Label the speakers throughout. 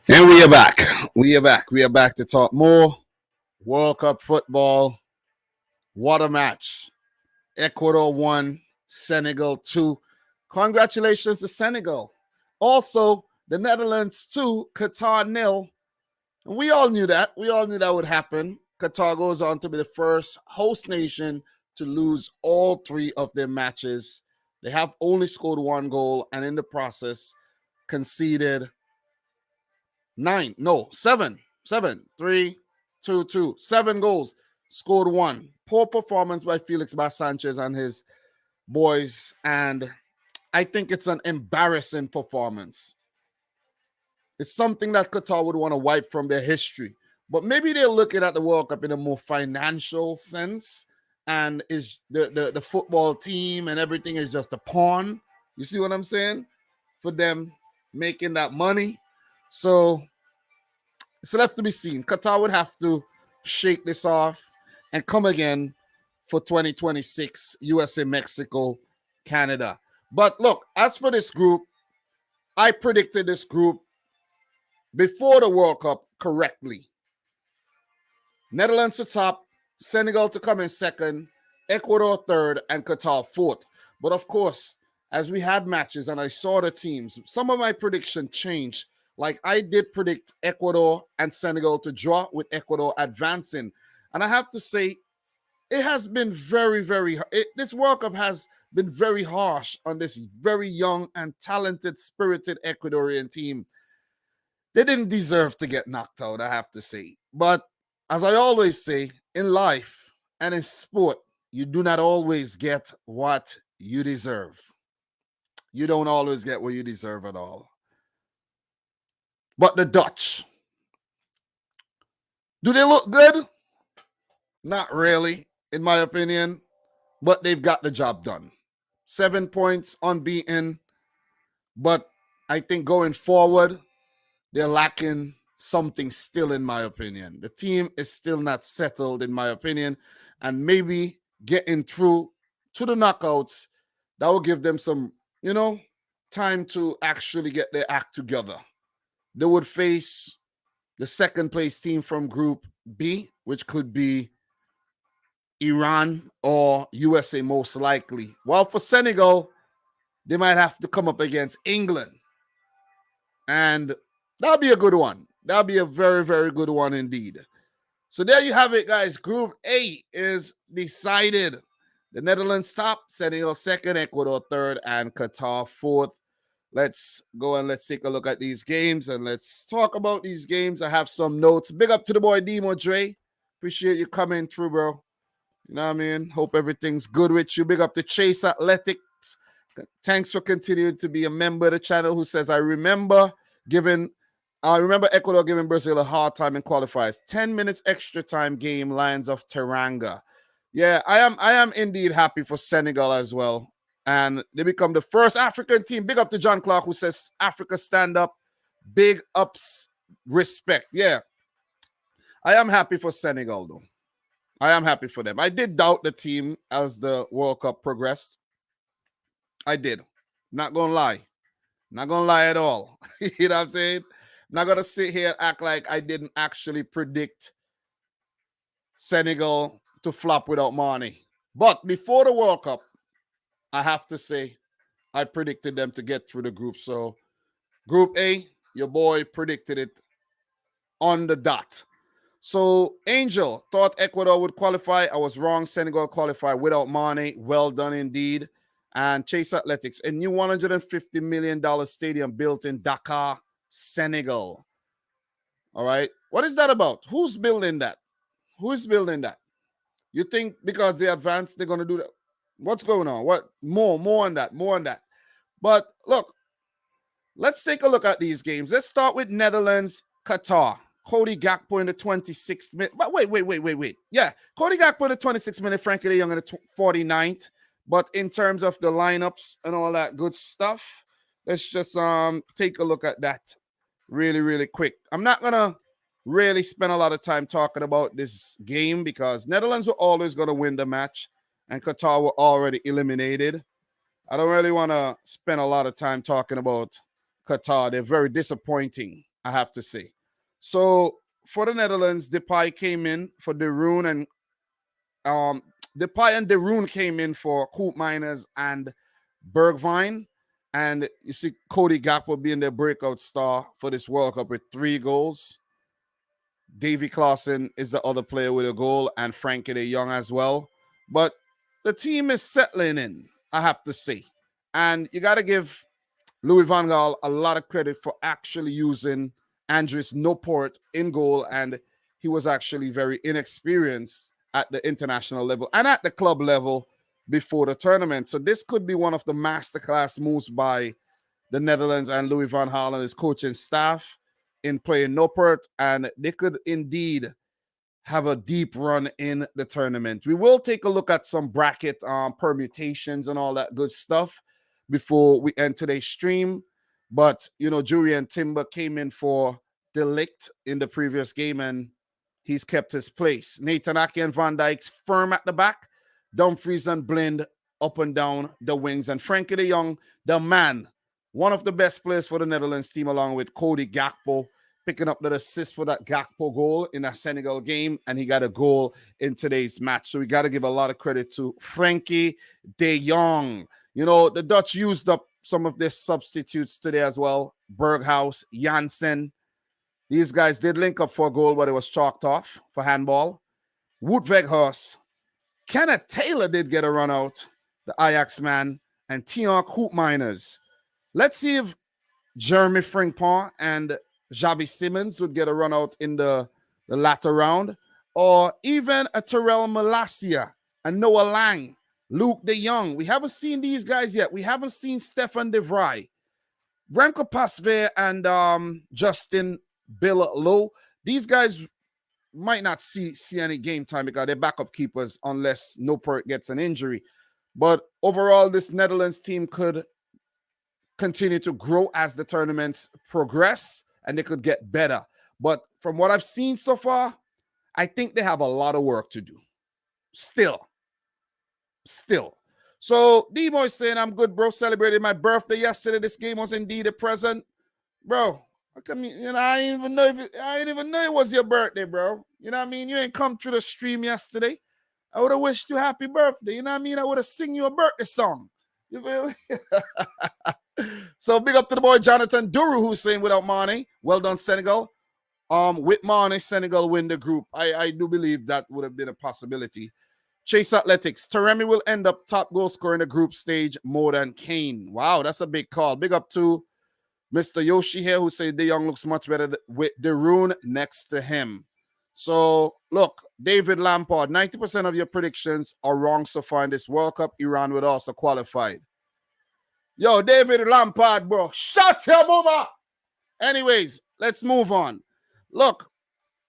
Speaker 1: And we are back. We are back. We are back to talk more World Cup football. What a match. Ecuador 1, Senegal 2. Congratulations to Senegal. Also, the Netherlands 2, Qatar 0. And we all knew that. We all knew that would happen. Qatar goes on to be the first host nation to lose all 3 of their matches. They have only scored 1 goal and in the process conceded 7, 3, 2, 2, 7 goals, scored 1. Poor performance by Felix Sanchez and his boys, and I think it's an embarrassing performance. It's something that Qatar would want to wipe from their history, but maybe they're looking at the World Cup in a more financial sense, and is the football team and everything is just a pawn. You see what I'm saying? For them making that money. So it's left to be seen. Qatar would have to shake this off and come again for 2026, USA, Mexico, Canada. But look, as for this group, I predicted this group before the World Cup correctly. Netherlands to top, Senegal to come in second, Ecuador third, and Qatar fourth. But of course, as we had matches and I saw the teams, some of my prediction changed. Like I did predict Ecuador and Senegal to draw, with Ecuador advancing. And I have to say, it has been this World Cup has been very harsh on this very young and talented, spirited Ecuadorian team. They didn't deserve to get knocked out, I have to say. But as I always say, in life and in sport, you do not always get what you deserve. You don't always get what you deserve at all. But the Dutch, do they look good? Not really, in my opinion, but they've got the job done. 7 points, unbeaten, but I think going forward, they're lacking something still, in my opinion. The team is still not settled, in my opinion, and maybe getting through to the knockouts, that will give them some, time to actually get their act together. They would face the second place team from Group B, which could be Iran or USA most likely. While for Senegal, they might have to come up against England. And that'll be a good one. That'll be a very, very good one indeed. So there you have it, guys. Group A is decided. The Netherlands top, Senegal second, Ecuador third, and Qatar fourth. Let's go and let's take a look at these games and let's talk about these games. I have some notes. Big up to the boy Demo Dre. Appreciate you coming through, bro. You know what I mean? Hope everything's good with you. Big up to Chase Athletics. Thanks for continuing to be a member of the channel, who says, I remember Ecuador giving Brazil a hard time in qualifiers. 10 minutes extra time game, Lions of Teranga. Yeah, I am indeed happy for Senegal as well. And they become the first African team. Big up to John Clark, who says, Africa stand up. Big ups, respect. Yeah. I am happy for Senegal, though. I am happy for them. I did doubt the team as the World Cup progressed. I did. Not going to lie. Not going to lie at all. You know what I'm saying? I'm not going to sit here and act like I didn't actually predict Senegal to flop without money. But before the World Cup, I have to say, I predicted them to get through the group. So, Group A, your boy predicted it on the dot. So, Angel thought Ecuador would qualify. I was wrong. Senegal qualified without money. Well done indeed. And Chase Athletics, a new $150 million stadium built in Dakar, Senegal. All right. What is that about? Who's building that? Who's building that? You think because they advanced, they're going to do that? What's going on? What more on that? But look, let's take a look at these games. Let's start with Netherlands, Qatar. Cody Gakpo in the 26th minute. But wait. Yeah, Cody Gakpo in the 26th minute, Frankie de Jong in the 49th. But in terms of the lineups and all that good stuff, let's just take a look at that really, really quick. I'm not going to really spend a lot of time talking about this game because Netherlands were always going to win the match and Qatar were already eliminated. I don't really want to spend a lot of time talking about Qatar. They're very disappointing, I have to say. So for the Netherlands, Depay came in for De Roon, and Depay and De Roon came in for Koopmeiners and Bergwijn. And you see Cody Gakpo being their breakout star for this World Cup with 3 goals. Davy Klaassen is the other player with a goal, and Frankie de Jong as well. But the team is settling in, I have to say. And you got to give Louis van Gaal a lot of credit for actually using Andries Noppert in goal, and he was actually very inexperienced at the international level and at the club level before the tournament. So this could be one of the masterclass moves by the Netherlands and Louis van Gaal and his coaching staff in playing Noppert, and they could indeed have a deep run in the tournament. We will take a look at some bracket permutations and all that good stuff before we end today's stream. But, you know, Julian Timber came in for De Ligt in the previous game, and he's kept his place. Nathan Ake and Van Dijk's firm at the back. Dumfries and Blind up and down the wings. And Frankie de Jong, the man, one of the best players for the Netherlands team, along with Cody Gakpo, picking up the assist for that Gakpo goal in that Senegal game, and he got a goal in today's match. So we got to give a lot of credit to Frankie de Jong. You know, the Dutch used up some of their substitutes today as well. Berghuis, Jansen. These guys did link up for a goal, but it was chalked off for handball. Wout Weghorst. Kenneth Taylor did get a run out, the Ajax man, and Tionk Koopmeiners. Let's see if Jeremy Frimpong and Xavi Simons would get a run out in the latter round, or even a Terrell Malacia and Noah Lang, Luke de Jong. We haven't seen these guys yet. We haven't seen Stefan de Vrij. Remco Pasveer and Justin Bill-Low. These guys might not see any game time because they're backup keepers unless Noppert gets an injury. But overall, this Netherlands team could continue to grow as the tournaments progress, and they could get better. But from what I've seen so far, I think they have a lot of work to do. Still. So Demo is saying, I'm good, bro. Celebrated my birthday yesterday. This game was indeed a present. Bro, I didn't even know it was your birthday, bro. You know what I mean? You ain't come through the stream yesterday. I would have wished you happy birthday. You know what I mean? I would have sing you a birthday song. You feel me? So big up to the boy Jonathan Duru, who's saying without Mane, well done, Senegal. With Mane, Senegal win the group. I do believe that would have been a possibility. Chase Athletics. Taremi will end up top goal scorer in the group stage more than Kane. Wow, that's a big call. Big up to Mr. Yoshi here, who said De Jong looks much better with De Roon next to him. So, look, David Lampard, 90% of your predictions are wrong so far in this World Cup. Iran would also qualify. Yo, David Lampard, bro. Shut your mama. Anyways, let's move on. Look,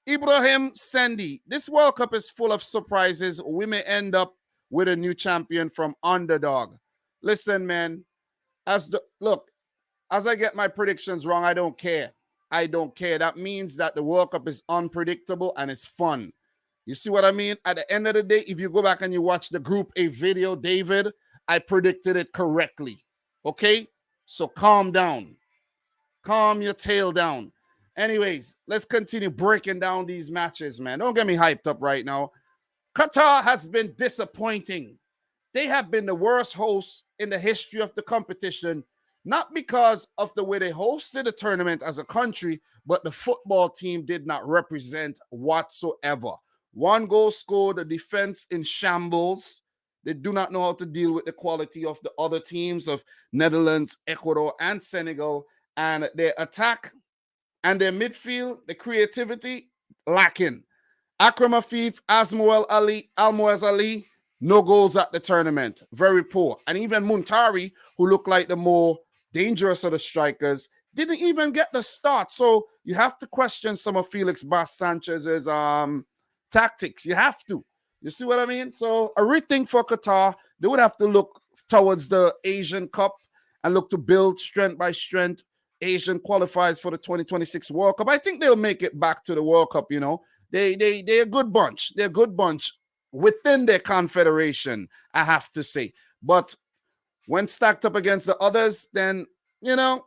Speaker 1: Ibrahim Sendi. This World Cup is full of surprises. We may end up with a new champion from underdog. Listen, man. As I get my predictions wrong, I don't care. That means that the World Cup is unpredictable and it's fun. You see what I mean? At the end of the day, if you go back and you watch the Group A video, David, I predicted it correctly. Okay? So calm down. Calm your tail down. Anyways, let's continue breaking down these matches, man. Don't get me hyped up right now. Qatar has been disappointing. They have been the worst hosts in the history of the competition, not because of the way they hosted the tournament as a country, but the football team did not represent whatsoever. 1 goal scored, the defense in shambles. They do not know how to deal with the quality of the other teams of Netherlands, Ecuador, and Senegal. And their attack and their midfield, the creativity, lacking. Akram Afif, Almoez Ali, no goals at the tournament. Very poor. And even Muntari, who looked like the more dangerous of the strikers, didn't even get the start. So you have to question some of Felix Bas Sanchez's tactics. You have to. You see what I mean? So a rethink for Qatar. They would have to look towards the Asian Cup and look to build strength by strength. Asian qualifies for the 2026 World Cup. I think they'll make it back to the World Cup, you know. They're a good bunch. They're a good bunch within their confederation, I have to say. But when stacked up against the others, then, you know,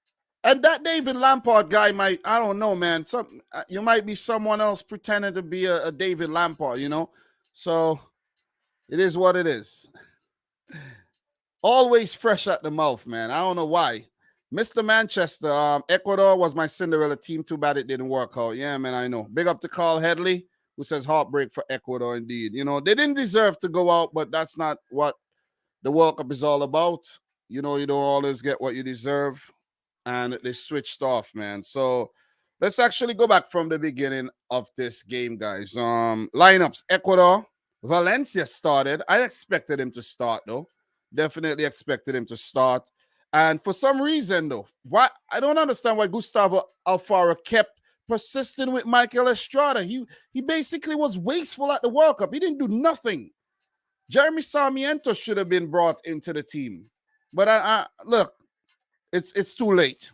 Speaker 1: And that David Lampard guy might, I don't know, man. You might be someone else pretending to be a David Lampard, you know? So it is what it is. Always fresh at the mouth, man. I don't know why. Mr. Manchester, Ecuador was my Cinderella team. Too bad it didn't work out. Yeah, man, I know. Big up to Carl Headley, who says heartbreak for Ecuador indeed. You know, they didn't deserve to go out, but that's not what the World Cup is all about. You know, you don't always get what you deserve. And they switched off, man. So let's actually go back from the beginning of this game, guys. Lineups: Ecuador, Valencia started. I expected him to start, though. Definitely expected him to start. And for some reason, though, why I don't understand why Gustavo Alfaro kept persisting with Michael Estrada. He basically was wasteful at the World Cup. He didn't do nothing. Jeremy Sarmiento should have been brought into the team. But I look, it's too late.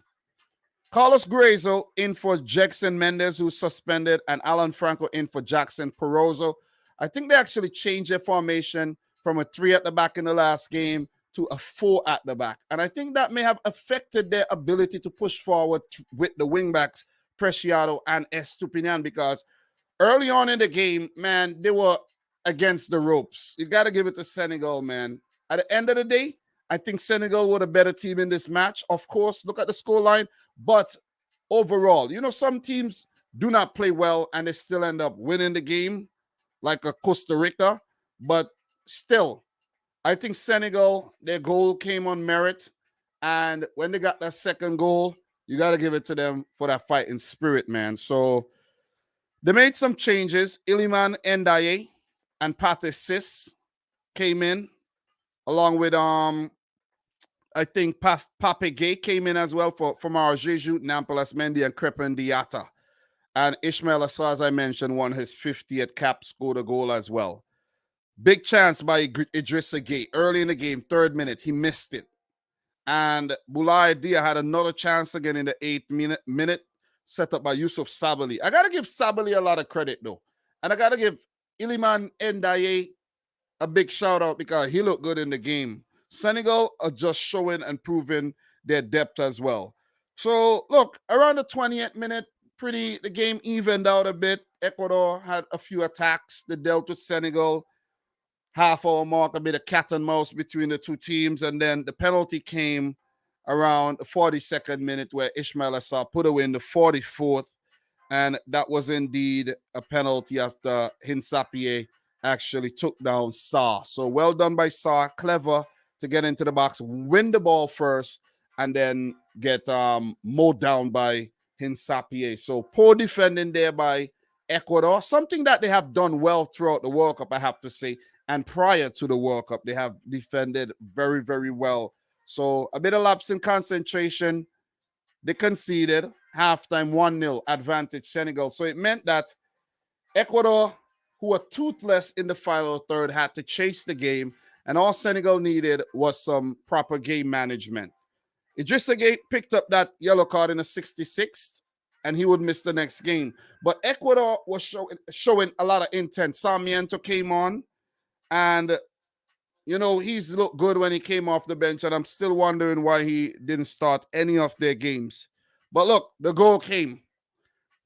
Speaker 1: Carlos Gruezo in for Jackson Mendez, who's suspended, and Alan Franco in for Jackson Perozo. I think they actually changed their formation from a 3 at the back in the last game to a 4 at the back. And I think that may have affected their ability to push forward with the wingbacks, Preciado and Estupinian, because early on in the game, man, they were against the ropes. You got to give it to Senegal, man. At the end of the day, I think Senegal were the better team in this match. Of course, look at the scoreline. But overall, you know, some teams do not play well and they still end up winning the game, like a Costa Rica. But still, I think Senegal, their goal came on merit. And when they got that second goal, you got to give it to them for that fighting spirit, man. So they made some changes. Iliman Ndiaye and Pathé Ciss came in, along with I think Pape Gay came in as well from our Jeju, Nampolas Mendy, and Crepin Diatta. And Ishmael Assar, as I mentioned, won his 50th cap, scored a goal as well. Big chance by Idrissa Gay early in the game, 3rd minute. He missed it. And Boulaye Dia had another chance again in the 8th minute, set up by Yusuf Sabali. I got to give Sabali a lot of credit, though. And I got to give Iliman Ndiaye a big shout out because he looked good in the game. Senegal are just showing and proving their depth as well. So, look, around the 20th minute, the game evened out a bit. Ecuador had a few attacks. They dealt with Senegal. Half-hour mark, a bit of cat and mouse between the two teams. And then the penalty came around the 42nd minute where Ishmael Assar put away in the 44th. And that was indeed a penalty after Hinsapie actually took down Sarr. So well done by Sarr. Clever to get into the box, win the ball first, and then get mowed down by Hinsapie. So poor defending there by Ecuador. Something that they have done well throughout the World Cup, I have to say. And prior to the World Cup, they have defended very, very well. So a bit of lapse in concentration. They conceded. Halftime 1-0 advantage Senegal. So it meant that Ecuador, who were toothless in the final third, had to chase the game. And all Senegal needed was some proper game management. Idrissa Gay picked up that yellow card in the 66th, and he would miss the next game. But Ecuador was showing a lot of intent. Sarmiento came on, and, you know, he's looked good when he came off the bench, and I'm still wondering why he didn't start any of their games. But look, the goal came.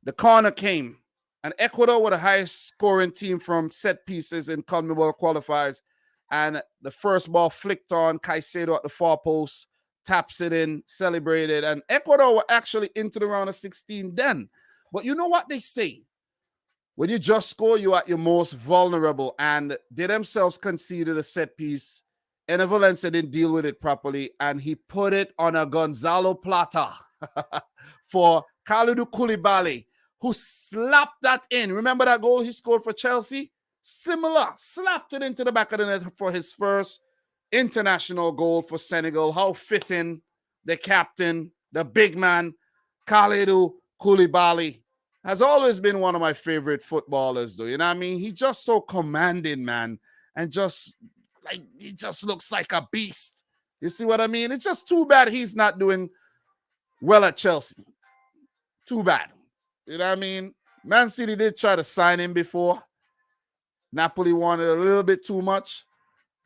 Speaker 1: The corner came. And Ecuador were the highest scoring team from set pieces in CONMEBOL qualifiers. And the first ball flicked on Caicedo at the far post, taps it in, celebrated. And Ecuador were actually into the round of 16 then. But you know what they say? When you just score, you're at your most vulnerable. And they themselves conceded a set piece. And Valencia didn't deal with it properly. And he put it on a Gonzalo Plata for Kalidou Koulibaly, who slapped that in. Remember that goal he scored for Chelsea? Similar. Slapped it into the back of the net for his first international goal for Senegal. How fitting. The captain, the big man, Kalidou Koulibaly, has always been one of my favorite footballers, though. You know what I mean? He's just so commanding, man. And just, like, he just looks like a beast. You see what I mean? It's just too bad he's not doing well at Chelsea. Too bad. You know what I mean? Man City did try to sign him before. Napoli wanted a little bit too much.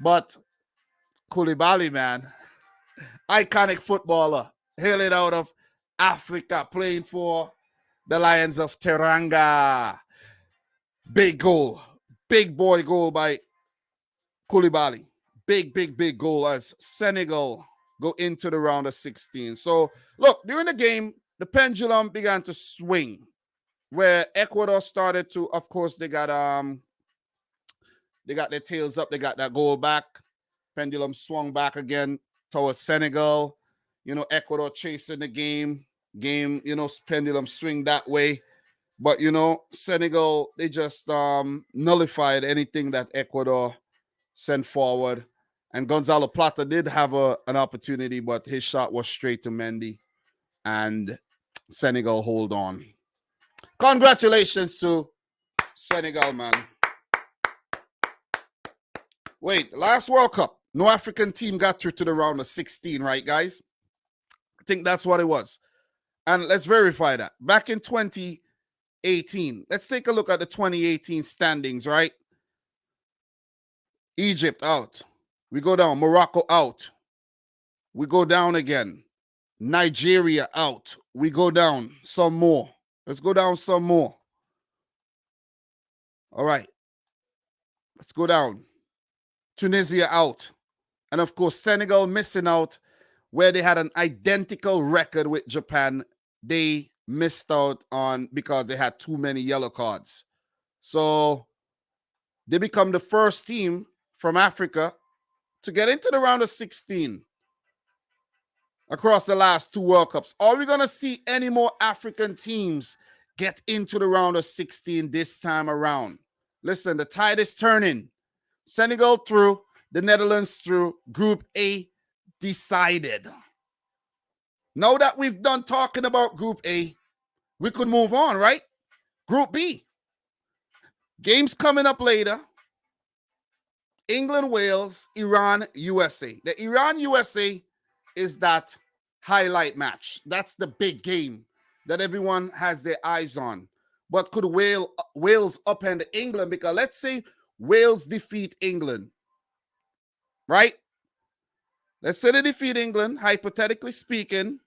Speaker 1: But Koulibaly, man, iconic footballer, hailing out of Africa playing for the Lions of Teranga. Big goal. Big boy goal by Koulibaly. Big goal as Senegal go into the round of 16. So, look, during the game, the pendulum began to swing where Ecuador started to, of course, they got their tails up, they got that goal back. Pendulum swung back again towards Senegal. Ecuador chasing the game, pendulum swing that way. But, Senegal, they just nullified anything that Ecuador sent forward. And Gonzalo Plata did have an opportunity, but his shot was straight to Mendy. And Senegal hold on. Congratulations to Senegal, man. Wait, last World Cup, no African team got through to the round of 16, right, guys? I think that's what it was. And let's verify that. Back in 2018, let's take a look at the 2018 standings, right? Egypt out. We go down. Morocco out. We go down again. Nigeria out. We go down some more. Let's go down some more. All right. Let's go down. Tunisia out. And of course, Senegal missing out where they had an identical record with Japan. They missed out on because they had too many yellow cards. So they become the first team from Africa to get into the round of 16 across the last two World Cups. Are we going to see any more African teams get into the round of 16 this time around? Listen, the tide is turning. Senegal through, the Netherlands through, Group A decided. Now that we've done talking about Group A, we could move on, right? Group B. Games coming up later. England, Wales, Iran, USA. The Iran-USA is that highlight match. That's the big game that everyone has their eyes on. But could Wales upend England? Because let's say Wales defeat England, right? Let's say they defeat England, hypothetically speaking.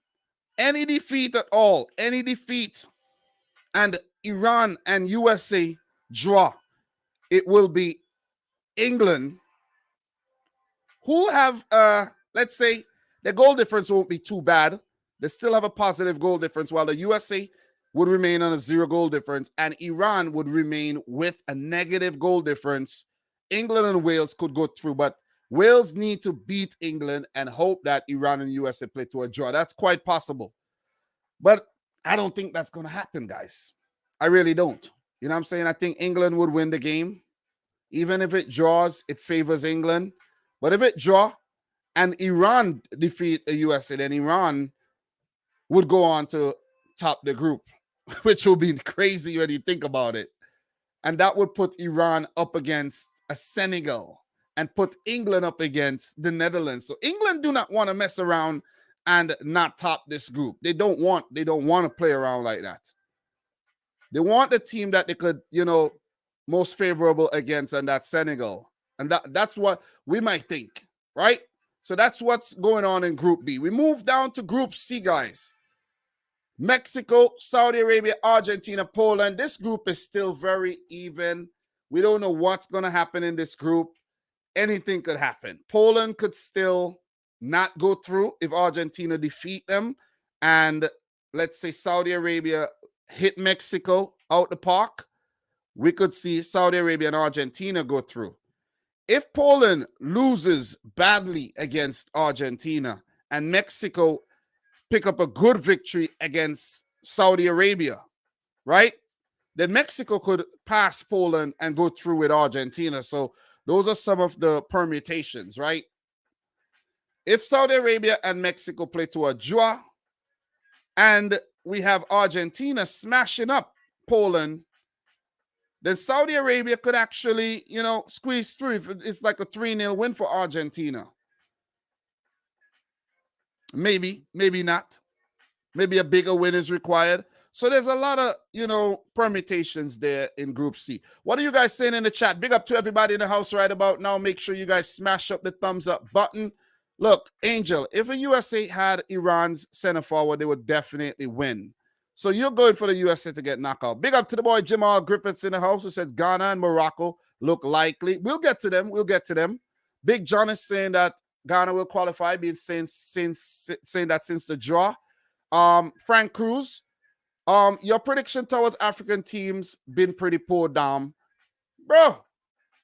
Speaker 1: Any defeat at all, any defeat, and Iran and USA draw, it will be England who have, let's say, the goal difference won't be too bad. They still have a positive goal difference, while the USA would remain on a 0 goal difference, and Iran would remain with a negative goal difference. England and Wales could go through, but Wales need to beat England and hope that Iran and USA play to a draw. That's quite possible. But I don't think that's going to happen, guys. I really don't. You know what I'm saying? I think England would win the game. Even if it draws, it favors England. But if it draw and Iran defeat the USA, then Iran would go on to top the group, which will be crazy when you think about it. And that would put Iran up against a Senegal and put England up against the Netherlands. So England do not want to mess around and not top this group. They don't want to play around like that. They want the team that they could, most favorable against, and that's Senegal. And that's what we might think, right? So that's what's going on in Group B. We move down to Group C, guys. Mexico, Saudi Arabia, Argentina, Poland. This group is still very even. We don't know what's going to happen in this group. Anything could happen. Poland could still not go through if Argentina defeat them. And let's say Saudi Arabia hit Mexico out the park. We could see Saudi Arabia and Argentina go through. If Poland loses badly against Argentina and Mexico pick up a good victory against Saudi Arabia, right? Then Mexico could pass Poland and go through with Argentina. So those are some of the permutations, right? If Saudi Arabia and Mexico play to a draw and we have Argentina smashing up Poland, then Saudi Arabia could actually, squeeze through. It's like a 3-0 win for Argentina. Maybe, maybe not. Maybe a bigger win is required. So there's a lot of, permutations there in Group C. What are you guys saying in the chat? Big up to everybody in the house right about now. Make sure you guys smash up the thumbs up button. Look, Angel, if the USA had Iran's center forward, they would definitely win. So you're going for the USA to get knocked out. Big up to the boy Jamal Griffiths in the house who says Ghana and Morocco look likely. We'll get to them. We'll get to them. Big John is saying that Ghana will qualify, being saying that since the draw. Frank Cruz, your prediction towards African teams been pretty poor, Dom. Bro,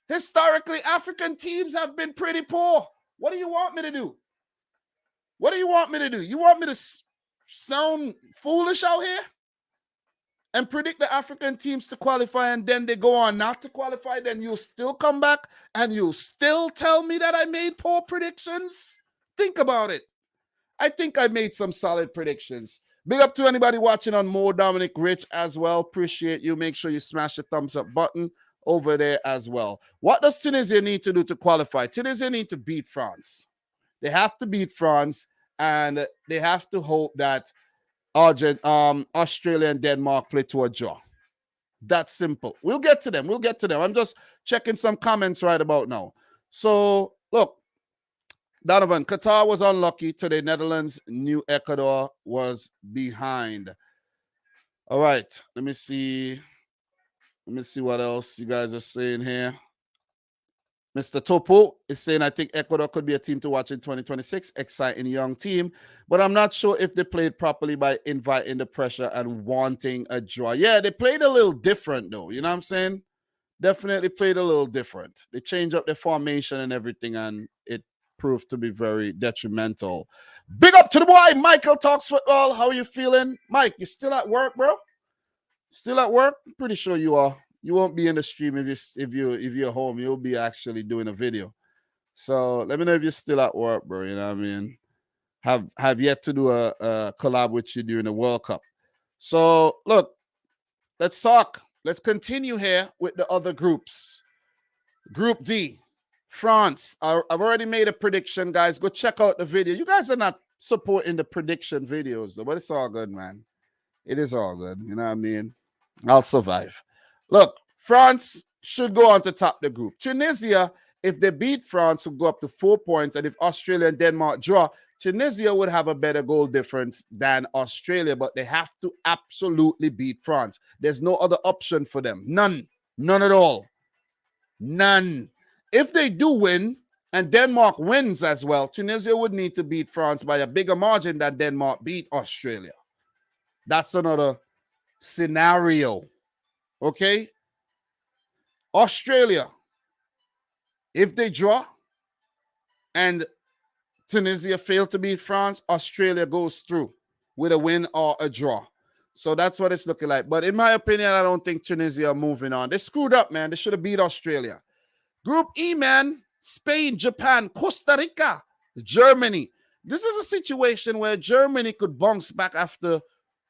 Speaker 1: historically, African teams have been pretty poor. What do you want me to do? What do you want me to do? You want me to sound foolish out here and predict the African teams to qualify and then they go on not to qualify? Then you'll still come back and you'll still tell me that I made poor predictions? Think about it. I think I made some solid predictions. Big up to anybody watching on More Dominic Rich as well. Appreciate you. Make sure you smash the thumbs up button over there as well. What does Tunisia need to do to qualify? Tunisia need to beat France. They have to beat France, and they have to hope that Australia and Denmark play to a draw. That's simple. We'll get to them. We'll get to them. I'm just checking some comments right about now. So, look, Donovan, Qatar was unlucky today. Netherlands knew Ecuador was behind. All right, let me see. Let me see what else you guys are saying here. Mr. Topo is saying, I think Ecuador could be a team to watch in 2026. Exciting young team. But I'm not sure if they played properly by inviting the pressure and wanting a draw. Yeah, they played a little different, though. You know what I'm saying? Definitely played a little different. They changed up their formation and everything, and it proved to be very detrimental. Big up to the boy, Michael Talks Football. How are you feeling? Mike, you still at work, bro? Still at work? I'm pretty sure you are. You won't be in the stream if you're home. You'll be actually doing a video. So let me know if you're still at work, bro. You know what I mean? Have yet to do a collab with you during the World Cup. So look, let's talk. Let's continue here with the other groups. Group D, France. I've already made a prediction, guys. Go check out the video. You guys are not supporting the prediction videos, though, but it's all good, man. It is all good. You know what I mean? I'll survive. Look, France should go on to top the group. Tunisia, if they beat France, will go up to 4 points. And if Australia and Denmark draw, Tunisia would have a better goal difference than Australia, but they have to absolutely beat France. There's no other option for them. None. None at all. None. If they do win, and Denmark wins as well, Tunisia would need to beat France by a bigger margin than Denmark beat Australia. That's another scenario. Okay? Australia, if they draw and Tunisia fail to beat France, Australia goes through with a win or a draw. So that's what it's looking like. But in my opinion, I don't think Tunisia are moving on. They screwed up, man. They should have beat Australia. Group E, man, Spain, Japan, Costa Rica, Germany. This is a situation where Germany could bounce back after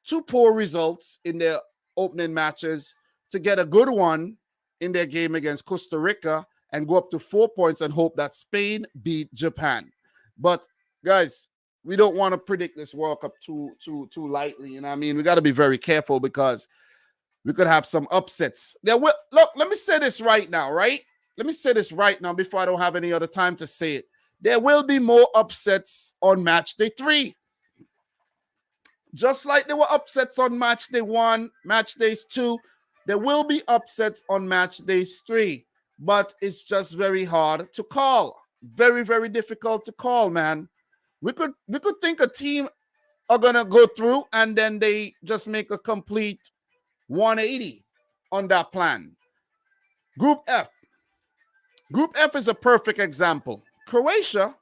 Speaker 1: 2 poor results in their opening matches to get a good one in their game against Costa Rica and go up to 4 points and hope that Spain beat Japan. But, guys, we don't want to predict this World Cup too lightly. You know what I mean? We got to be very careful because we could have some upsets. Look, let me say this right now, right? Let me say this right now before I don't have any other time to say it. There will be more upsets on match day 3. Just like there were upsets on match day 1, match days 2, there will be upsets on match days 3. But it's just very hard to call. Very, very difficult to call, man. We could think a team are going to go through and then they just make a complete 180 on that plan. Group F. Group F is a perfect example. Croatia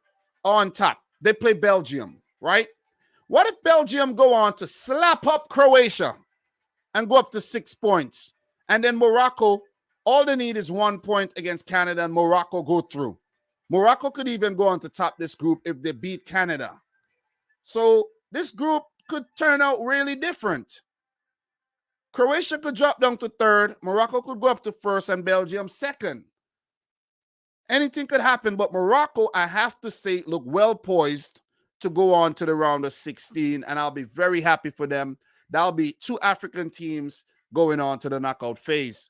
Speaker 1: on top. They play Belgium, right? What if Belgium go on to slap up Croatia and go up to 6 points? And then Morocco, all they need is 1 point against Canada and Morocco go through. Morocco could even go on to top this group if they beat Canada. So this group could turn out really different. Croatia could drop down to 3rd. Morocco could go up to 1st and Belgium 2nd. Anything could happen, but Morocco, I have to say, look well poised to go on to the round of 16, and I'll be very happy for them. That'll be 2 African teams going on to the knockout phase.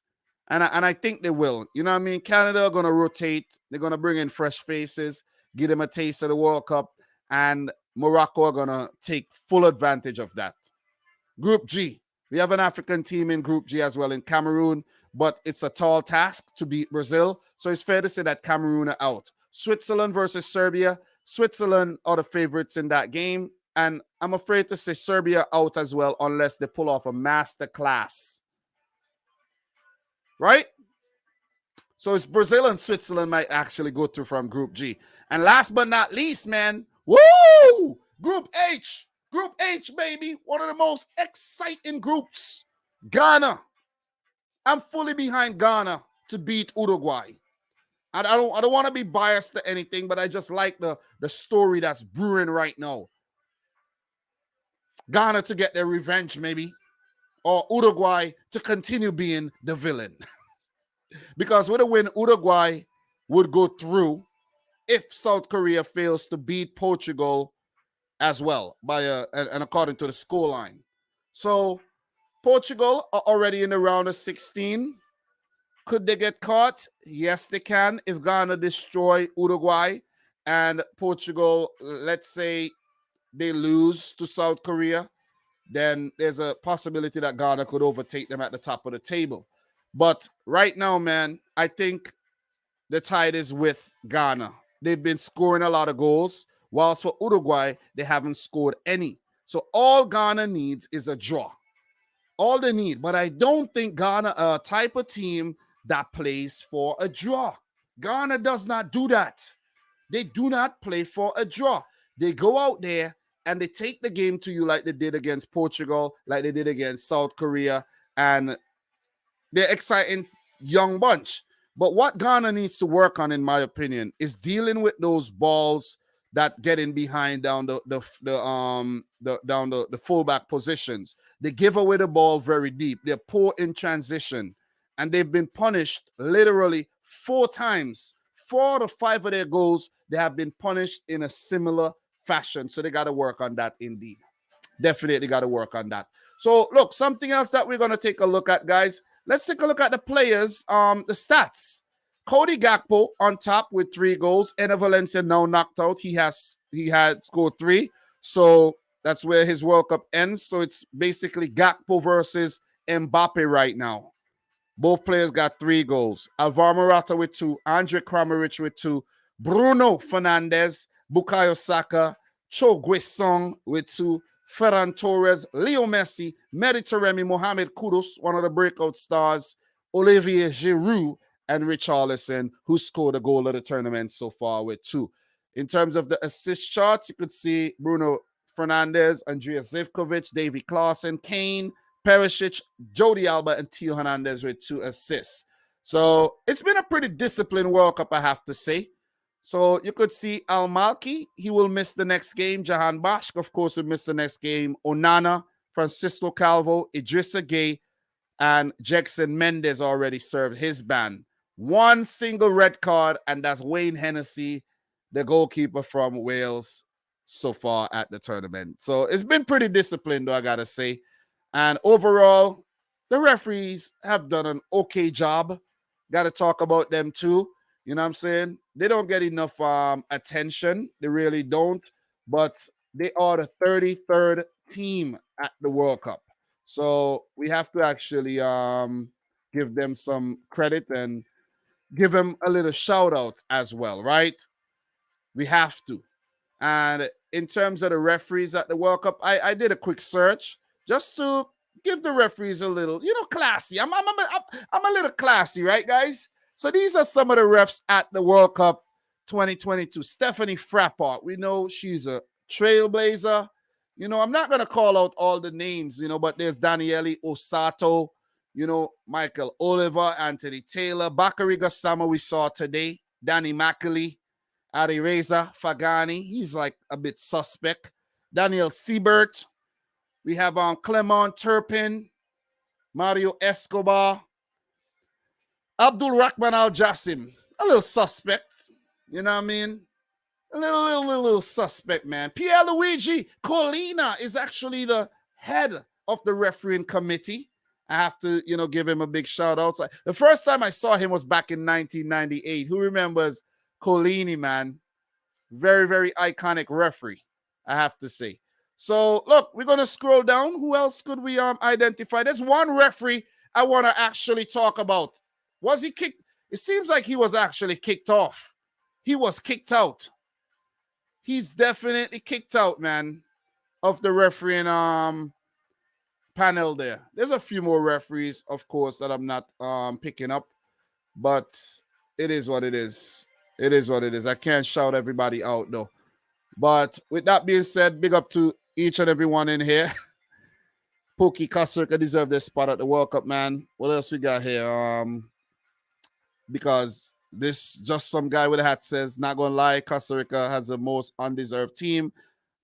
Speaker 1: And I think they will. You know what I mean? Canada are going to rotate. They're going to bring in fresh faces. give them a taste of the World Cup, and Morocco are going to take full advantage of that. Group G. We have an African team in Group G as well in Cameroon, but it's a tall task to beat Brazil. So it's fair to say that Cameroon are out. Switzerland versus Serbia. Switzerland are the favorites in that game. And I'm afraid to say Serbia out as well unless they pull off a master class. Right? So it's Brazil and Switzerland might actually go through from Group G. And last but not least, man, woo! Group H. Group H, baby. One of the most exciting groups. Ghana. I'm fully behind Ghana to beat Uruguay. I don't want to be biased to anything, but I just like the story that's brewing right now. Ghana to get their revenge, maybe. Or Uruguay to continue being the villain. Because with a win, Uruguay would go through if South Korea fails to beat Portugal as well, and according to the scoreline. So Portugal are already in the round of 16. Could they get caught? Yes, they can. If Ghana destroy Uruguay and Portugal, let's say they lose to South Korea, then there's a possibility that Ghana could overtake them at the top of the table. But right now, man, I think the tide is with Ghana. They've been scoring a lot of goals, whilst for Uruguay, they haven't scored any. So all Ghana needs is a draw. All they need. But I don't think Ghana are a type of team that plays for a draw. Ghana does not do that. They do not play for a draw. They go out there and they take the game to you like they did against Portugal, like they did against South Korea, and they're exciting young bunch. But what Ghana needs to work on, in my opinion, is dealing with those balls that get in behind down the fullback positions. They give away the ball very deep. They're poor in transition, and they've been punished literally 4 times. 4 to 5 of their goals, they have been punished in a similar fashion. So they got to work on that indeed. Definitely got to work on that. So look, something else that we're going to take a look at, guys. Let's take a look at the players, the stats. Cody Gakpo on top with 3 goals. Enner Valencia now knocked out. He had scored 3. So that's where his World Cup ends. So it's basically Gakpo versus Mbappe right now. Both players got 3 goals. Alvaro Morata with 2. Andre Kramaric with 2. Bruno Fernandes, Bukayo Saka, Cho Guesong with 2. Ferran Torres, Leo Messi, Mehdi Taremi, Mohamed Kudus, one of the breakout stars, Olivier Giroud, and Richarlison, who scored a goal of the tournament so far with 2. In terms of the assist charts, you could see Bruno Fernandes, Andreas Zivkovic, Davy Klaassen, Kane, Perisic, Jody Alba, and Theo Hernandez with 2 assists. So it's been a pretty disciplined World Cup, I have to say. So you could see Al Malki, he will miss the next game. Jahan Bashk, of course, will miss the next game. Onana, Francisco Calvo, Idrissa Gueye, and Jackson Mendes already served his ban. 1 single red card, and that's Wayne Hennessy, the goalkeeper from Wales, so far at the tournament. So it's been pretty disciplined, though, I got to say. And overall, the referees have done an okay job. Got to talk about them, too. You know what I'm saying? They don't get enough attention. They really don't. But they are the 33rd team at the World Cup. So we have to actually give them some credit and give them a little shout out as well, right? We have to. And in terms of the referees at the World Cup, I did a quick search just to give the referees a little, classy. I'm a little classy, right, guys? So these are some of the refs at the World Cup 2022. Stephanie Frappart, we know she's a trailblazer. I'm not going to call out all the names, but there's Daniele Osato, Michael Oliver, Anthony Taylor, Bakary Gassama we saw today, Danny Mackley, Ari Reza Fagani, he's like a bit suspect. Daniel Siebert, we have Clement Turpin, Mario Escobar, Abdul Rahman Al Jassim, a little suspect, you know what I mean? A little suspect, man. Pierluigi Collina is actually the head of the refereeing committee. I have to, give him a big shout out. So the first time I saw him was back in 1998. Who remembers Collini, man? Very, very iconic referee, I have to say. So, look, we're going to scroll down. Who else could we identify? There's one referee I want to actually talk about. Was he kicked? It seems like he was actually kicked off. He was kicked out. He's definitely kicked out, man, of the refereeing panel there. There's a few more referees, of course, that I'm not picking up, but it is what it is. It is what it is. I can't shout everybody out, though. But with that being said, big up to each and every one in here. Pookie Kasserka deserve this spot at the World Cup, man. What else we got here? Because this just some guy with a hat says, not gonna lie, Costa Rica has the most undeserved team.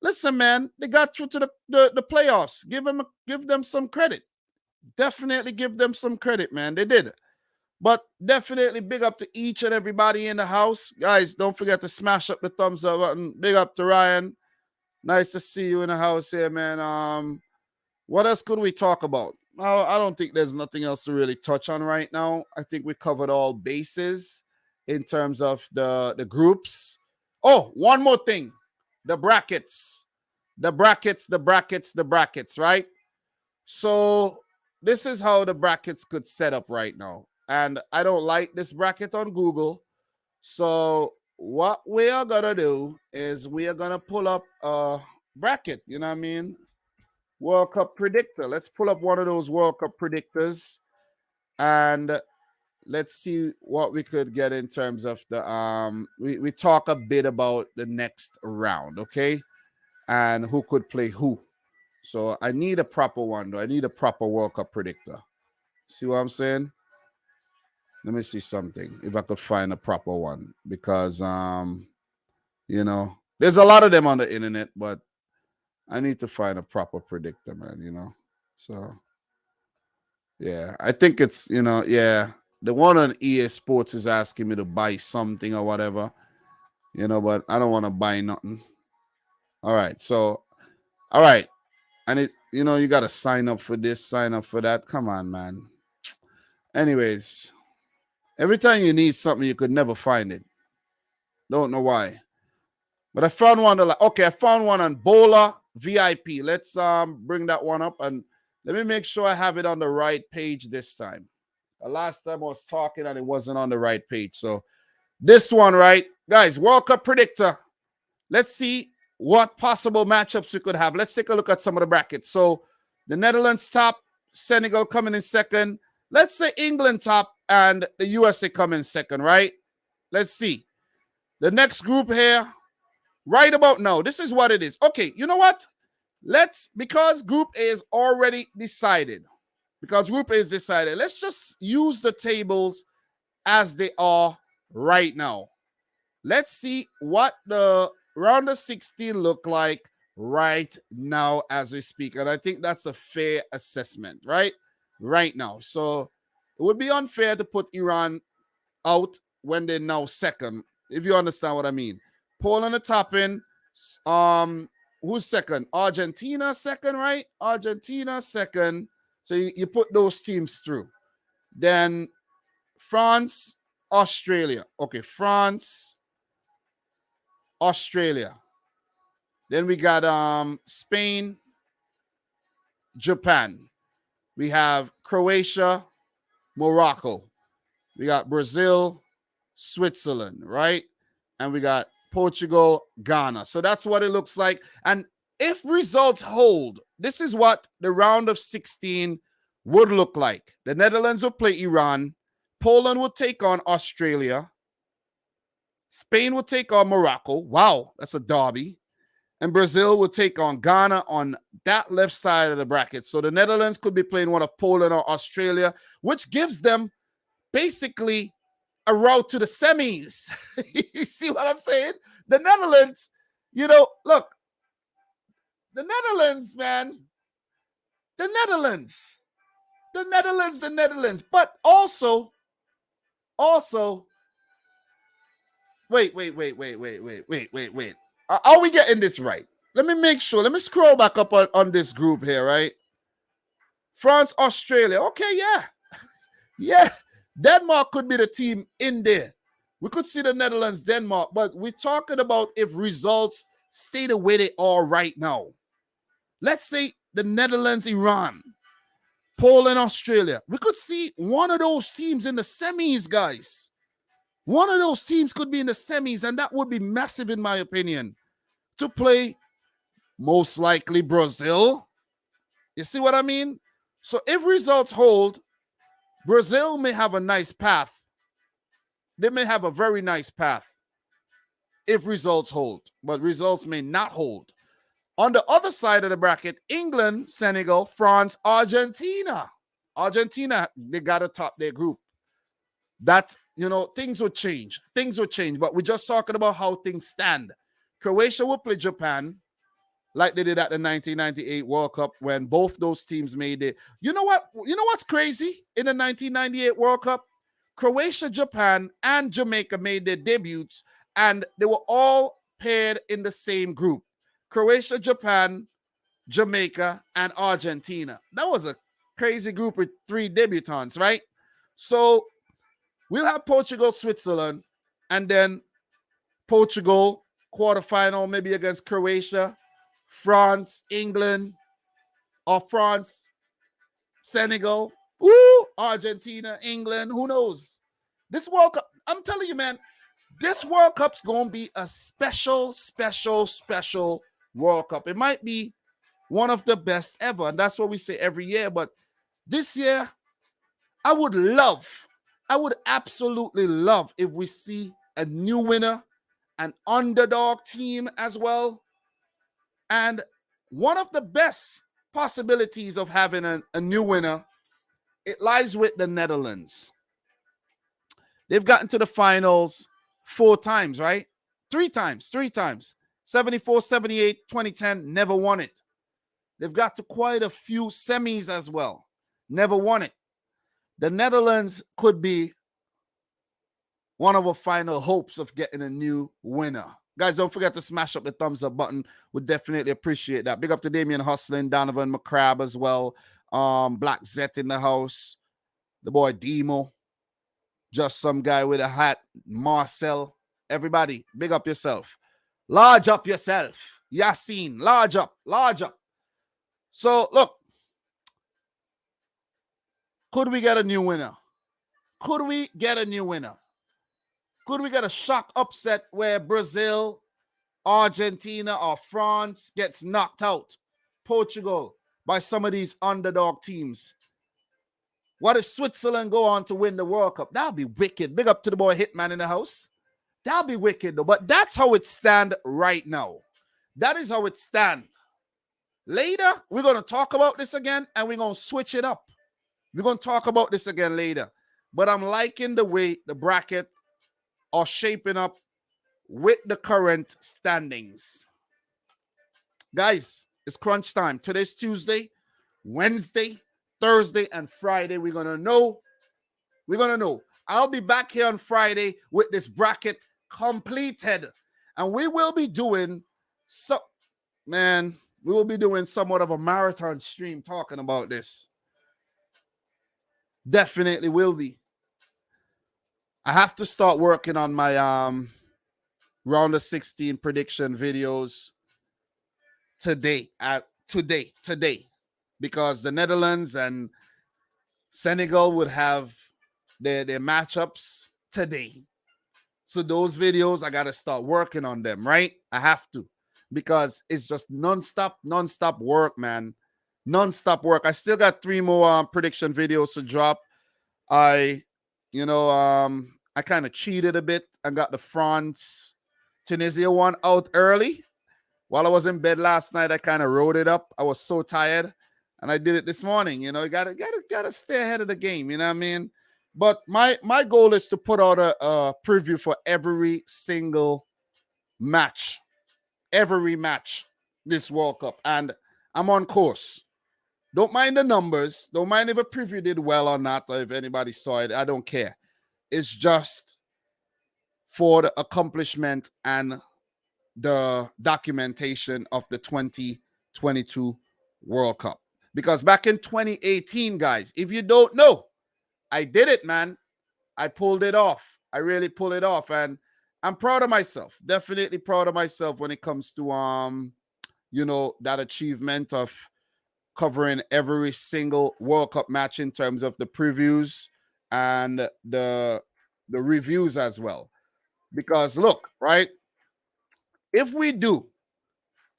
Speaker 1: Listen, man, they got through to the playoffs. Give them some credit. Definitely give them some credit, man. They did. But definitely big up to each and everybody in the house. Guys, don't forget to smash up the thumbs up button. Big up to Ryan. Nice to see you in the house here, man. What else could we talk about? I don't think there's nothing else to really touch on right now. I think we covered all bases in terms of the groups. Oh, one more thing. The brackets. The brackets, right? So this is how the brackets could set up right now. And I don't like this bracket on Google. So what we are going to do is we are going to pull up a bracket, you know what I mean? World Cup predictor. Let's pull up one of those World Cup predictors and let's see what we could get in terms of the we talk a bit about the next round, okay? And who could play who. So I need a proper one, though. I need a proper World Cup predictor. See what I'm saying? Let me see something if I could find a proper one because you know, there's a lot of them on the internet, but I need to find a proper predictor, man, you know. So yeah, I think it's, you know, yeah, the one on EA Sports is asking me to buy something or whatever, you know, but I don't want to buy nothing. All right, so all right. And it, you know, you got to sign up for this, sign up for that. Come on, man. Anyways, every time you need something, you could never find it. Don't know why. But I found one. Okay, I found one on Bowler VIP. Let's bring that one up. And let me make sure I have it on the right page this time. The last time I was talking and it wasn't on the right page. So this one, right? Guys, World Cup predictor. Let's see what possible matchups we could have. Let's take a look at some of the brackets. So the Netherlands top, Senegal coming in second. Let's say England top and the USA come in second, right? Let's see. The next group here, right about now, this is what it is. Okay, you know what? Because Group A is already decided, let's just use the tables as they are right now. Let's see what the round of 16 look like right now as we speak. And I think that's a fair assessment, right? Right now. So it would be unfair to put Iran out when they're now second, if you understand what I mean. Poland the top in. Who's second? Argentina second, right? Argentina second. So you put those teams through. Then France, Australia. Okay, France, Australia. Then we got Spain, Japan. We have Croatia, Morocco. We got Brazil, Switzerland, right? And we got Portugal, Ghana. So that's what it looks like. And if results hold, this is what the round of 16 would look like. The Netherlands will play Iran. Poland will take on Australia. Spain will take on Morocco. Wow, that's a derby. And Brazil will take on Ghana on that left side of the bracket. So the Netherlands could be playing one of Poland or Australia, which gives them basically a route to the semis. You see what I'm saying? The Netherlands, you know, look, the Netherlands, man, the Netherlands. But also, wait. Are we getting this right? Let me make sure. Let me scroll back up on this group here, right? France, Australia. Okay, yeah. Yeah. Denmark could be the team in there. We could see the Netherlands, Denmark, but we're talking about if results stay the way they are right now. Let's say the Netherlands, Iran, Poland, Australia. We could see one of those teams in the semis, guys. One of those teams could be in the semis, and that would be massive, in my opinion, to play most likely Brazil. You see what I mean? So if results hold, Brazil may have a nice path. They may have a very nice path if results hold, but results may not hold. On the other side of the bracket, England, Senegal, France, Argentina. Argentina, they got to top their group. That, things will change. Things will change, but we're just talking about how things stand. Croatia will play Japan like they did at the 1998 World Cup when both those teams made it. You know what? You know what's crazy? In the 1998 World Cup, Croatia, Japan, and Jamaica made their debuts, and they were all paired in the same group. Croatia, Japan, Jamaica, and Argentina. That was a crazy group with 3 debutants, right? So we'll have Portugal, Switzerland, and then Portugal quarterfinal, maybe against Croatia, France, England, or France, Senegal, Argentina, England, who knows? This World Cup, I'm telling you, man, this World Cup's going to be a special, special, special World Cup. It might be one of the best ever, and that's what we say every year. But this year, I would absolutely love if we see a new winner, an underdog team as well. And one of the best possibilities of having a new winner, it lies with the Netherlands. They've gotten to the finals 4 times, right? 3 times. 74, 78, 2010, never won it. They've got to quite a few semis as well. Never won it. The Netherlands could be one of our final hopes of getting a new winner. Guys, don't forget to smash up the thumbs up button. Would definitely appreciate that. Big up to Damian Hustlin, Donovan McCrabb as well. Black Zet in the house. The boy Demo. Just some guy with a hat. Marcel. Everybody, big up yourself. Large up yourself. Yassine, large up. So, look. Could we get a new winner? Could we get a shock upset where Brazil, Argentina, or France gets knocked out? Portugal by some of these underdog teams. What if Switzerland go on to win the World Cup? That'll be wicked. Big up to the boy Hitman in the house. That'll be wicked though. But that's how it stand right now. That is how it stand. Later, we're going to talk about this again and we're going to switch it up. We're going to talk about this again later. But I'm liking the way the bracket are shaping up with the current standings. Guys, it's crunch time. Today's Tuesday, Wednesday, Thursday, and Friday. We're going to know. I'll be back here on Friday with this bracket completed. And we will be doing somewhat of a marathon stream talking about this. Definitely will be. I have to start working on my round of 16 prediction videos today, because the Netherlands and Senegal would have their matchups today. So those videos, I got to start working on them, right? I have to, because it's just nonstop work, man. Nonstop work. I still got 3 more prediction videos to drop. I kind of cheated a bit and got the France Tunisia one out early. While I was in bed last night, I kind of wrote it up. I was so tired, and I did it this morning. You gotta stay ahead of the game. You know what I mean? But my goal is to put out a preview for every single match, this World Cup, and I'm on course. Don't mind the numbers. Don't mind if a preview did well or not, or if anybody saw it. I don't care. It's just for the accomplishment and the documentation of the 2022 World Cup. Because back in 2018, guys, if you don't know, I did it, man. I pulled it off. I really pull it off, and I'm proud of myself. Definitely proud of myself when it comes to that achievement of covering every single World Cup match in terms of the previews and the reviews as well. Because look, right? If we do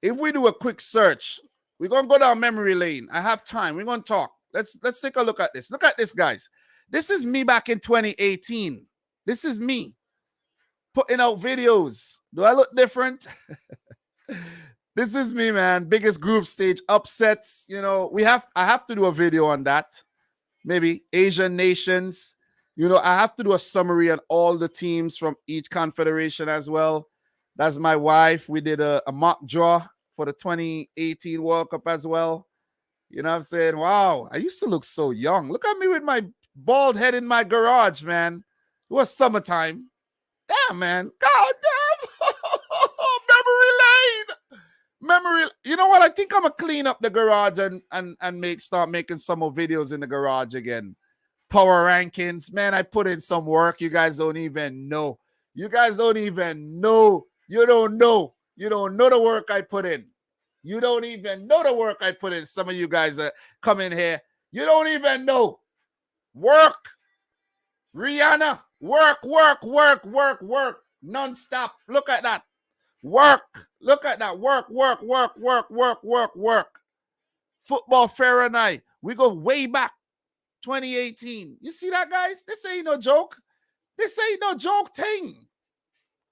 Speaker 1: a quick search, we're gonna go down memory lane. I have time. We're gonna talk. Let's take a look at this. Look at this, guys. This is me back in 2018. This is me putting out videos. Do I look different? This is me, man. Biggest group stage upsets. I have to do a video on that. Maybe Asian nations. I have to do a summary on all the teams from each confederation as well. That's my wife. We did a mock draw for the 2018 World Cup as well. You know what I'm saying? Wow, I used to look so young. Look at me with my bald head in my garage, man. It was summertime. Damn, man. God damn. Memory. You know what? I think I'm going to clean up the garage and start making some more videos in the garage again. Power rankings. Man, I put in some work. You guys don't even know. You don't know. You don't know the work I put in. You don't even know the work I put in. Some of you guys come in here. You don't even know. Work. Rihanna. Work. Non-stop. Look at that. Work. Look at that. Work. Football Fahrenheit. We go way back. 2018. You see that, guys? This ain't no joke. This ain't no joke thing.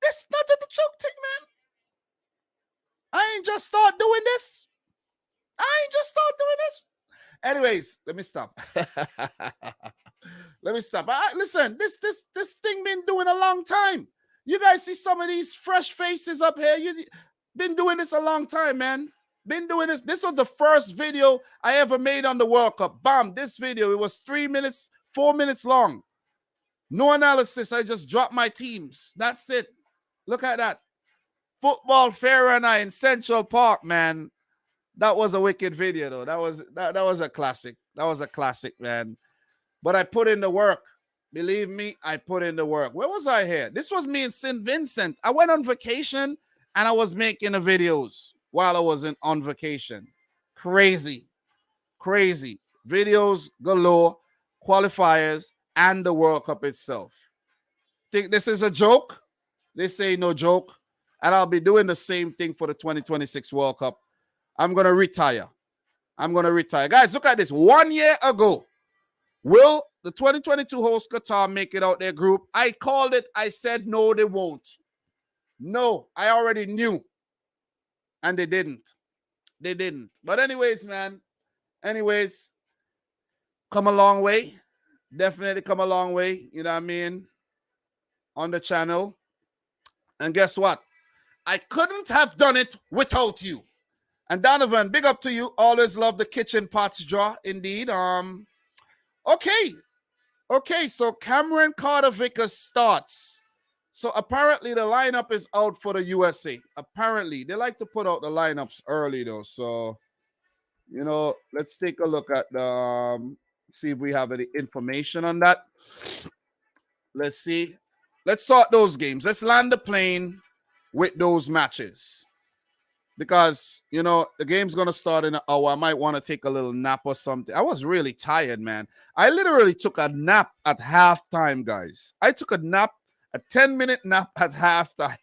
Speaker 1: This not a joke thing, man. I ain't just start doing this. Anyways, let me stop. Listen, this thing been doing a long time. You guys see some of these fresh faces up here. You been doing this a long time, man. Been doing this. This was the first video I ever made on the World Cup. Bam, this video. It was 4 minutes long. No analysis. I just dropped my teams. That's it. Look at that. Football Fahrenheit in Central Park, man. That was a wicked video, though. That was a classic. That was a classic, man. But I put in the work. Believe me, I put in the work. Where was I here? This was me in St. Vincent. I went on vacation and I was making the videos while I was on vacation. Crazy. Videos galore, qualifiers, and the World Cup itself. Think this is a joke? This ain't no joke. And I'll be doing the same thing for the 2026 World Cup. I'm going to retire. Guys, look at this. 1 year ago, will the 2022 host Qatar make it out their group? I called it. I said, no, they won't. No, I already knew. And they didn't. But anyways, man. Come a long way. Definitely come a long way. You know what I mean? On the channel. And guess what? I couldn't have done it without you. And Donovan, big up to you. Always love the kitchen pots draw. Indeed. Okay. So Cameron Carter-Vickers starts. So apparently the lineup is out for the USA. Apparently. They like to put out the lineups early, though. So, let's take a look at the see if we have any information on that. Let's see. Let's sort those games. Let's land the plane with those matches. Because, the game's going to start in an hour. I might want to take a little nap or something. I was really tired, man. I literally took a nap at halftime, guys. I took a 10-minute nap at halftime.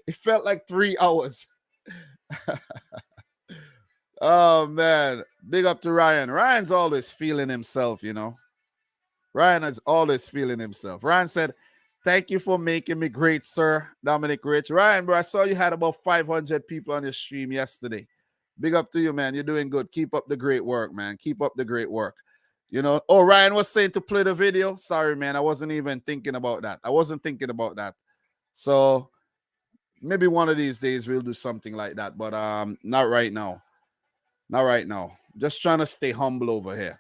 Speaker 1: It felt like 3 hours. Oh, man. Big up to Ryan. Ryan's always feeling himself, Ryan is always feeling himself. Ryan said, thank you for making me great, sir. Dominic Rich. Ryan, bro, I saw you had about 500 people on your stream yesterday. Big up to you, man. You're doing good. Keep up the great work, man. Keep up the great work. Oh, Ryan was saying to play the video. Sorry, man. I wasn't even thinking about that. So maybe one of these days we'll do something like that. But not right now. Just trying to stay humble over here.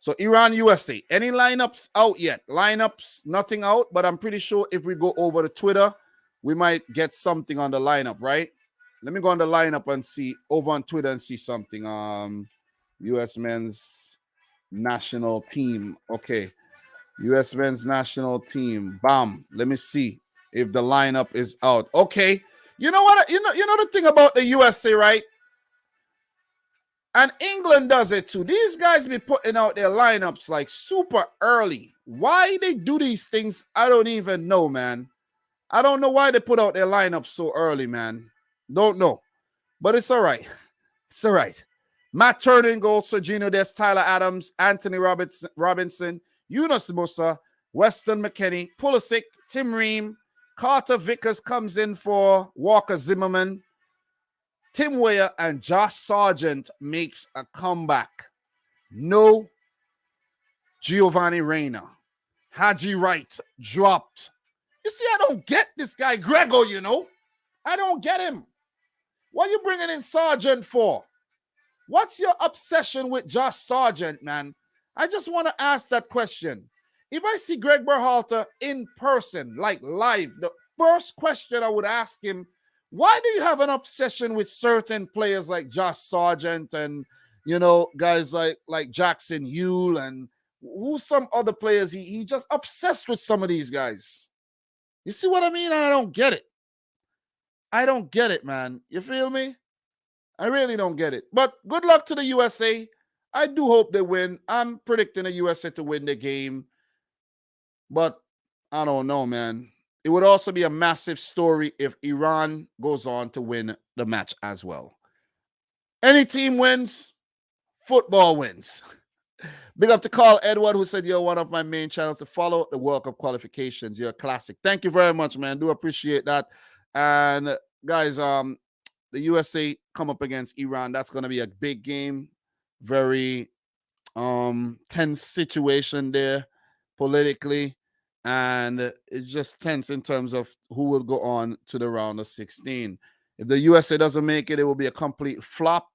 Speaker 1: So Iran, USA. Any lineups out yet? Lineups, nothing out. But I'm pretty sure if we go over to Twitter, we might get something on the lineup, right? Let me go on the lineup and see over on Twitter and see something. U.S. men's national team. Okay. U.S. men's national team. Bam. Let me see if the lineup is out. Okay. You know what? You know the thing about the USA, right? And England does it too. These guys be putting out their lineups like super early. Why they do these things, I don't even know, man. I don't know why they put out their lineups so early, man. Don't know. But it's all right. It's all right. Matt Turner in goal, Sergino Des, Tyler Adams, Anthony Robinson, Yunus Musa, Weston McKennie, Pulisic, Tim Ream, Carter Vickers comes in for Walker Zimmerman, Tim Weah, and Josh Sargent makes a comeback. No Giovanni Reina. Haji Wright dropped. You see, I don't get this guy, Grego, you know. I don't get him. What are you bringing in Sargent for? What's your obsession with Josh Sargent, man? I just want to ask that question. If I see Greg Berhalter in person, like live, the first question I would ask him, why do you have an obsession with certain players like Josh Sargent and, you know, guys like Jackson Yule and who some other players? He just obsessed with some of these guys. You see what I mean? I don't get it. I don't get it, man. You feel me? I really don't get it. But good luck to the USA. I do hope they win. I'm predicting the USA to win the game. But I don't know, man. It would also be a massive story if Iran goes on to win the match as well. Any team wins, football wins. Big up to Carl Edward, who said you're one of my main channels to follow the World Cup qualifications. You're a classic. Thank you very much, man. Do appreciate that. And guys, the USA come up against Iran. That's going to be a big game. Very tense situation there politically. And it's just tense in terms of who will go on to the round of 16. If the USA doesn't make it, it will be a complete flop.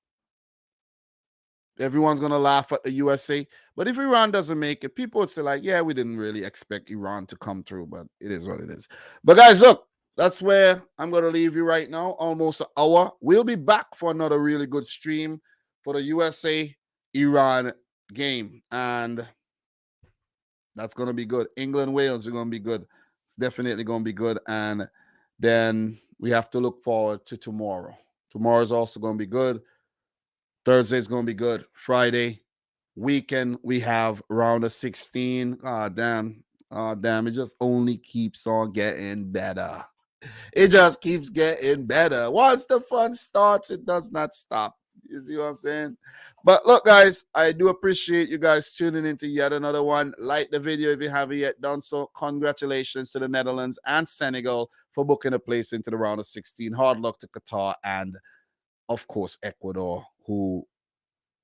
Speaker 1: Everyone's going to laugh at the USA. But if Iran doesn't make it, people would say, like, yeah, we didn't really expect Iran to come through, but it is what it is. But guys, look, that's where I'm going to leave you right now. Almost an hour. We'll be back for another really good stream for the USA-Iran game. And that's going to be good. England-Wales are going to be good. It's definitely going to be good. And then we have to look forward to tomorrow. Tomorrow is also going to be good. Thursday is going to be good. Friday, weekend, we have round of 16. Oh, damn. It just only keeps on getting better. It just keeps getting better. Once the fun starts, it does not stop. You see what I'm saying? But look, guys, I do appreciate you guys tuning into yet another one. Like the video if you haven't yet done so. Congratulations to the Netherlands and Senegal for booking a place into the round of 16. Hard luck to Qatar and, of course, Ecuador, who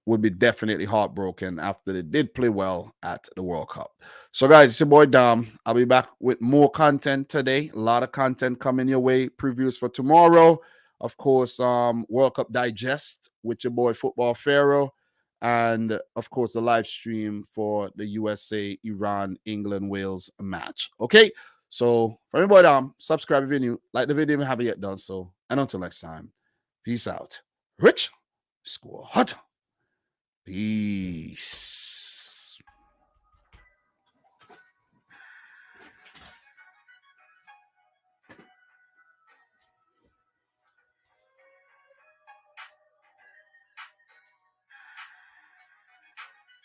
Speaker 1: would be definitely heartbroken after they did play well at the World Cup. So, guys, it's your boy Dom. I'll be back with more content today. A lot of content coming your way. Previews for tomorrow. Of course, World Cup Digest with your boy Football Pharaoh. And, of course, the live stream for the USA, Iran, England, Wales match. Okay? So, for everybody, subscribe if you're new. Like the video if you haven't yet done so. And until next time, peace out. Rich, score hot. Peace.